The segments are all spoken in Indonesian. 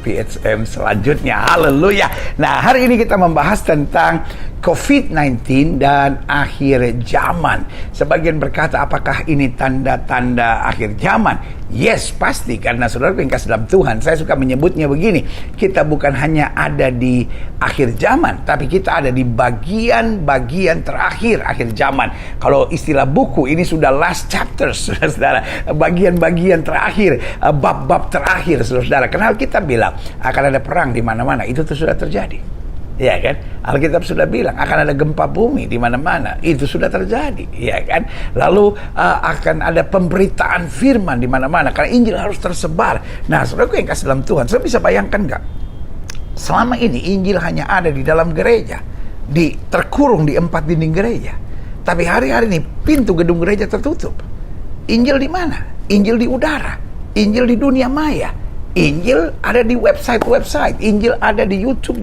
PSM selanjutnya. Haleluya. Nah, hari ini kita membahas tentang COVID-19 dan akhir zaman. Sebagian berkata, apakah ini tanda-tanda akhir zaman? Yes, pasti, karena saudara yang kasih dalam Tuhan, saya suka menyebutnya begini, kita bukan hanya ada di akhir zaman, tapi kita ada di bagian-bagian terakhir akhir zaman. Kalau istilah buku, ini sudah last chapters, saudara, bagian-bagian terakhir, bab-bab terakhir, saudara. Karena kita bilang akan ada perang di mana-mana, itu tuh sudah terjadi. Ya kan, Alkitab sudah bilang akan ada gempa bumi di mana-mana, itu sudah terjadi, ya kan. Lalu akan ada pemberitaan firman di mana-mana, karena Injil harus tersebar. Nah, saudaraku yang kasih dalam Tuhan, saudara bisa bayangkan nggak? Selama ini Injil hanya ada di dalam gereja, terkurung di 4 dinding gereja. Tapi hari-hari ini pintu gedung gereja tertutup. Injil di mana? Injil di udara, Injil di dunia maya. Injil ada di website-website, Injil ada di YouTube,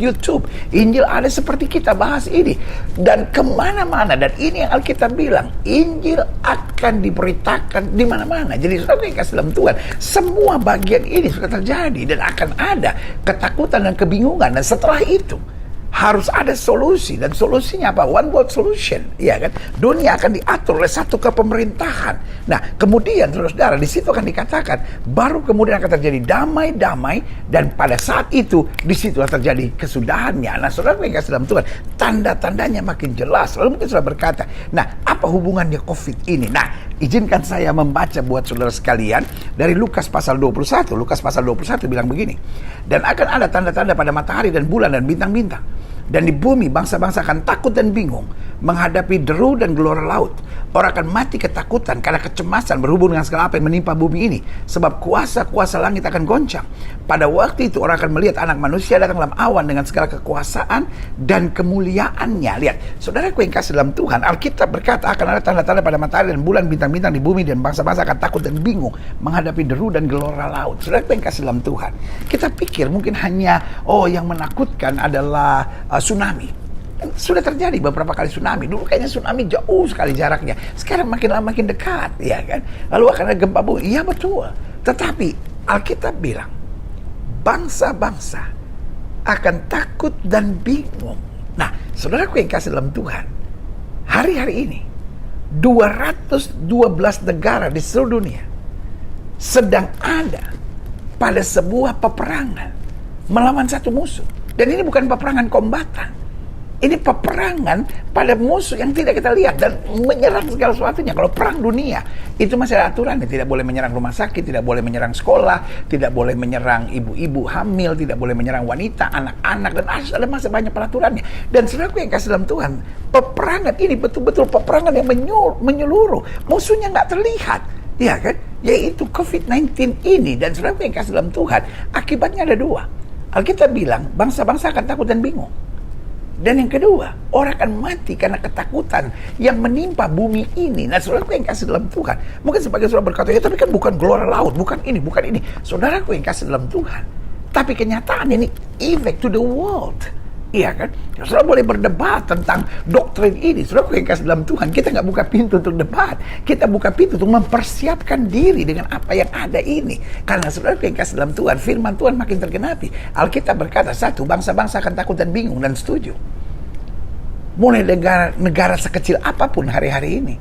Injil ada seperti kita bahas ini, dan kemana-mana. Dan ini yang Alkitab bilang, Injil akan diberitakan di mana-mana. Jadi saudara yang kasih dalam Tuhan, semua bagian ini sudah terjadi, dan akan ada ketakutan dan kebingungan. Dan setelah itu harus ada solusi, dan solusinya apa? One world solution, ya kan? Dunia akan diatur oleh satu kepemerintahan. Nah, kemudian saudara, di situ akan dikatakan baru kemudian akan terjadi damai, dan pada saat itu di situ akan terjadi kesudahannya. Nah, saudara yang kasih dalam Tuhan, tanda-tandanya makin jelas. Lalu mungkin saudara berkata, nah, apa hubungannya COVID ini? Nah, izinkan saya membaca buat saudara sekalian dari Lukas pasal 21. Lukas pasal 21 bilang begini, dan akan ada tanda-tanda pada matahari dan bulan dan bintang-bintang. Dan di bumi bangsa-bangsa akan takut dan bingung menghadapi deru dan gelora laut. Orang akan mati ketakutan karena kecemasan berhubung dengan segala apa yang menimpa bumi ini. Sebab kuasa-kuasa langit akan goncang. Pada waktu itu orang akan melihat anak manusia datang dalam awan dengan segala kekuasaan dan kemuliaannya. Lihat, saudaraku yang kasih dalam Tuhan, Alkitab berkata akan ada tanda-tanda pada matahari dan bulan, bintang-bintang di bumi, dan bangsa-bangsa akan takut dan bingung menghadapi deru dan gelora laut. Saudaraku yang kasih dalam Tuhan, kita pikir mungkin hanya yang menakutkan adalah tsunami. Sudah terjadi beberapa kali tsunami. Dulu kayaknya tsunami jauh sekali jaraknya. Sekarang makin lama makin dekat, ya kan? Lalu akan ada gempa bumi. Iya betul. Tetapi Alkitab bilang bangsa-bangsa akan takut dan bingung. Nah, saudaraku yang kasih dalam Tuhan, hari-hari ini 212 negara di seluruh dunia sedang ada pada sebuah peperangan melawan satu musuh. Dan ini bukan peperangan kombatan. Ini peperangan pada musuh yang tidak kita lihat dan menyerang segala sesuatunya. Kalau perang dunia, itu masih ada aturannya. Tidak boleh menyerang rumah sakit, tidak boleh menyerang sekolah, tidak boleh menyerang ibu-ibu hamil, tidak boleh menyerang wanita, anak-anak, dan ada masih banyak peraturannya. Dan saudaraku yang kasih dalam Tuhan, peperangan ini betul-betul peperangan yang menyeluruh. Musuhnya nggak terlihat, ya kan? Yaitu COVID-19 ini. Dan saudaraku yang kasih dalam Tuhan, akibatnya ada dua. Alkitab bilang bangsa-bangsa akan takut dan bingung. Dan yang kedua, orang akan mati karena ketakutan yang menimpa bumi ini. Nah, saudaraku yang kasih dalam Tuhan, mungkin sebagian saudara berkata, ya tapi kan bukan gelora laut, bukan ini. Saudaraku yang kasih dalam Tuhan, tapi kenyataan ini effect to the world. Iya kan? Saudara boleh berdebat tentang doktrin ini. Saudara yang kasih dalam Tuhan, kita nggak buka pintu untuk debat. Kita buka pintu untuk mempersiapkan diri dengan apa yang ada ini. Karena saudara yang kasih dalam Tuhan, firman Tuhan makin tergenapi. Alkitab berkata, satu, bangsa-bangsa akan takut dan bingung, dan setuju. Mulai negara sekecil apapun hari-hari ini,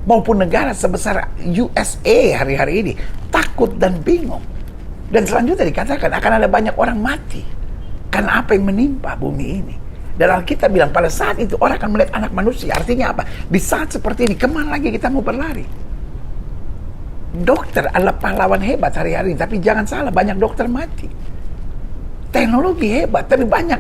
maupun negara sebesar USA hari-hari ini, takut dan bingung. Dan selanjutnya dikatakan akan ada banyak orang mati karena apa yang menimpa bumi ini. Dan Alkitab bilang pada saat itu orang akan melihat anak manusia. Artinya apa? Di saat seperti ini, kemana lagi kita mau berlari? Dokter adalah pahlawan hebat hari-hari ini, tapi jangan salah, banyak dokter mati. Teknologi hebat, tapi banyak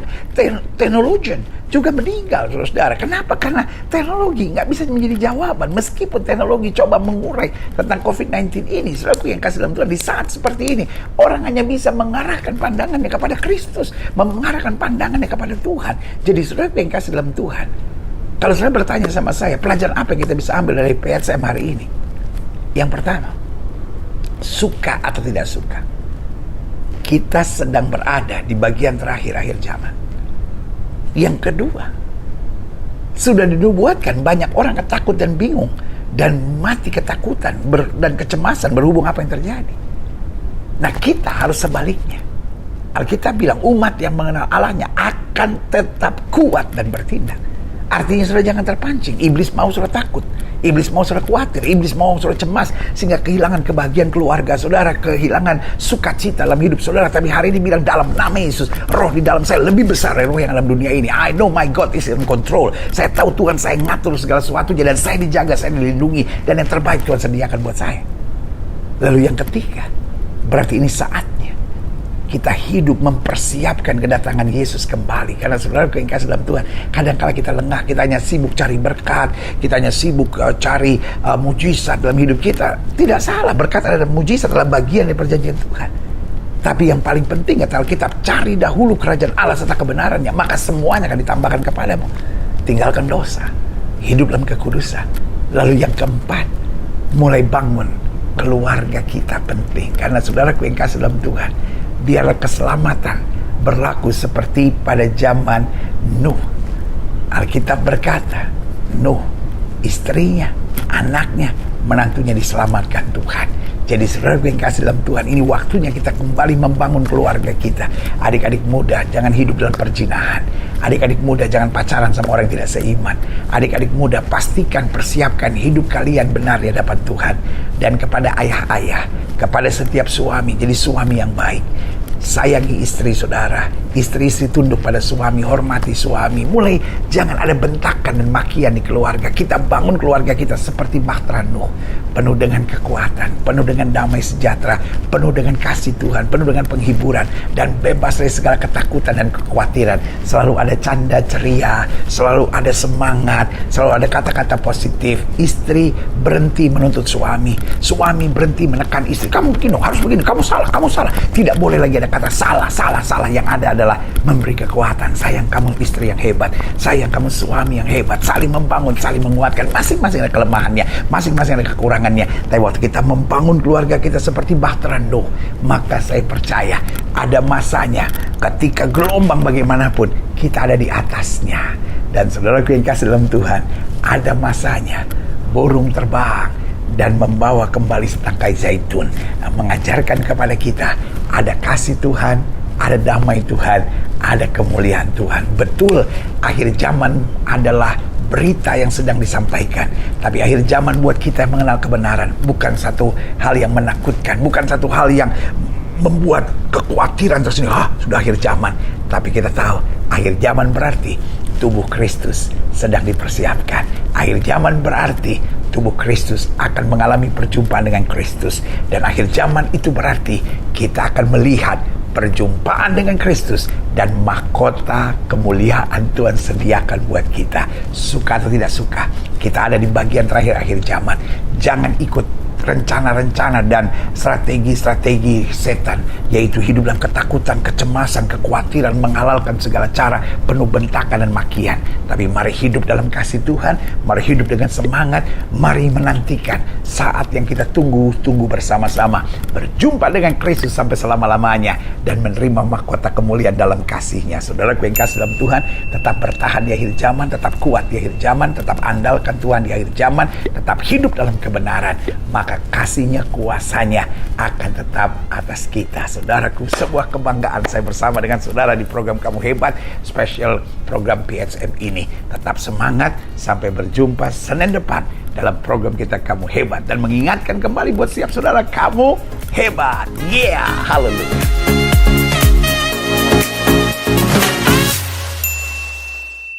teknologi juga meninggal, saudara. Kenapa? Karena teknologi nggak bisa menjadi jawaban. Meskipun teknologi coba mengurai tentang COVID-19 ini, saudaraku yang kasih dalam Tuhan, di saat seperti ini, orang hanya bisa mengarahkan pandangannya kepada Kristus, mengarahkan pandangannya kepada Tuhan. Jadi saudaraku yang kasih dalam Tuhan, kalau saudara bertanya sama saya, pelajaran apa yang kita bisa ambil dari PSM hari ini? Yang pertama, suka atau tidak suka, kita sedang berada di bagian terakhir akhir zaman. Yang kedua, sudah dinubuatkan banyak orang ketakut dan bingung dan mati ketakutan dan kecemasan berhubung apa yang terjadi. Nah, kita harus sebaliknya. Alkitab bilang umat yang mengenal Allahnya akan tetap kuat dan bertindak. Artinya saudara jangan terpancing. Iblis mau saudara takut, iblis mau saudara khawatir, iblis mau saudara cemas, sehingga kehilangan kebahagiaan keluarga saudara, kehilangan sukacita dalam hidup saudara. Tapi hari ini bilang dalam nama Yesus, roh di dalam saya lebih besar dari roh yang dalam dunia ini. I know my God is in control. Saya tahu Tuhan saya ngatur segala sesuatu, dan saya dijaga, saya dilindungi, dan yang terbaik Tuhan sediakan buat saya. Lalu yang ketiga, berarti ini saatnya kita hidup mempersiapkan kedatangan Yesus kembali. Karena saudara yang kasih dalam Tuhan, kadang-kala kita lengah, kita hanya sibuk cari berkat, kita hanya sibuk cari mujizat dalam hidup kita. Tidak salah, berkat adalah mujizat, adalah bagian dari perjanjian Tuhan. Tapi yang paling penting kata Alkitab, cari dahulu kerajaan Allah serta kebenarannya, maka semuanya akan ditambahkan kepadamu. Tinggalkan dosa, hidup dalam kekudusan. Lalu yang keempat, mulai bangun keluarga kita penting. Karena saudaraku yang kasih dalam Tuhan, biarlah keselamatan berlaku seperti pada zaman Nuh. Alkitab berkata, Nuh, istrinya, anaknya, menantunya diselamatkan Tuhan. Jadi saudara yang kasih dalam Tuhan, ini waktunya kita kembali membangun keluarga kita. Adik-adik muda, jangan hidup dalam perzinahan. Adik-adik muda, jangan pacaran sama orang yang tidak seiman. Adik-adik muda, pastikan persiapkan hidup kalian benar di hadapan Tuhan. Dan kepada ayah-ayah, kepada setiap suami, jadi suami yang baik. Sayangi istri saudara, istri-istri tunduk pada suami, hormati suami. Mulai jangan ada bentakan dan makian di keluarga. Kita bangun keluarga kita seperti bahtera Nuh, penuh dengan kekuatan, penuh dengan damai sejahtera, penuh dengan kasih Tuhan, penuh dengan penghiburan, dan bebas dari segala ketakutan dan kekhawatiran. Selalu ada canda ceria, selalu ada semangat, selalu ada kata-kata positif. Istri berhenti menuntut suami, suami berhenti menekan istri. Kamu begini, harus begini, kamu salah, kamu salah. Tidak boleh lagi ada kata salah. Yang ada adalah memberi kekuatan. Sayang kamu istri yang hebat, sayang kamu suami yang hebat. Saling membangun, saling menguatkan. Masing-masing ada kelemahannya, masing-masing ada kekurangannya. Tapi waktu kita membangun keluarga kita seperti bahtera Nuh, maka saya percaya ada masanya ketika gelombang bagaimanapun kita ada di atasnya. Dan saudaraku yang kasih dalam Tuhan, ada masanya burung terbang dan membawa kembali setangkai zaitun, mengajarkan kepada kita ada kasih Tuhan, ada damai Tuhan, ada kemuliaan Tuhan. Betul, akhir zaman adalah berita yang sedang disampaikan. Tapi akhir zaman buat kita yang mengenal kebenaran bukan satu hal yang menakutkan, bukan satu hal yang membuat kekhawatiran tersendiri. Sudah akhir zaman. Tapi kita tahu akhir zaman berarti tubuh Kristus sedang dipersiapkan. Akhir zaman berarti tubuh Kristus akan mengalami perjumpaan dengan Kristus. Dan akhir zaman itu berarti kita akan melihat perjumpaan dengan Kristus dan mahkota kemuliaan Tuhan sediakan buat kita. Suka atau tidak suka, kita ada di bagian terakhir akhir zaman. Jangan ikut rencana-rencana dan strategi-strategi setan, yaitu hidup dalam ketakutan, kecemasan, kekhawatiran, menghalalkan segala cara, penuh bentakan dan makian. Tapi mari hidup dalam kasih Tuhan, mari hidup dengan semangat, mari menantikan saat yang kita tunggu bersama-sama, berjumpa dengan Kristus sampai selama-lamanya dan menerima mahkota kemuliaan dalam kasih-Nya. Saudaraku yang kasih dalam Tuhan, tetap bertahan di akhir zaman, tetap kuat di akhir zaman, tetap andalkan Tuhan di akhir zaman, tetap hidup dalam kebenaran. Maka kasih-Nya, kuasa-Nya akan tetap atas kita. Saudaraku, sebuah kebanggaan saya bersama dengan saudara di program Kamu Hebat, spesial program PHM ini. Tetap semangat, sampai berjumpa Senin depan dalam program kita Kamu Hebat. Dan mengingatkan kembali buat siap saudara, kamu hebat. Yeah, haleluya.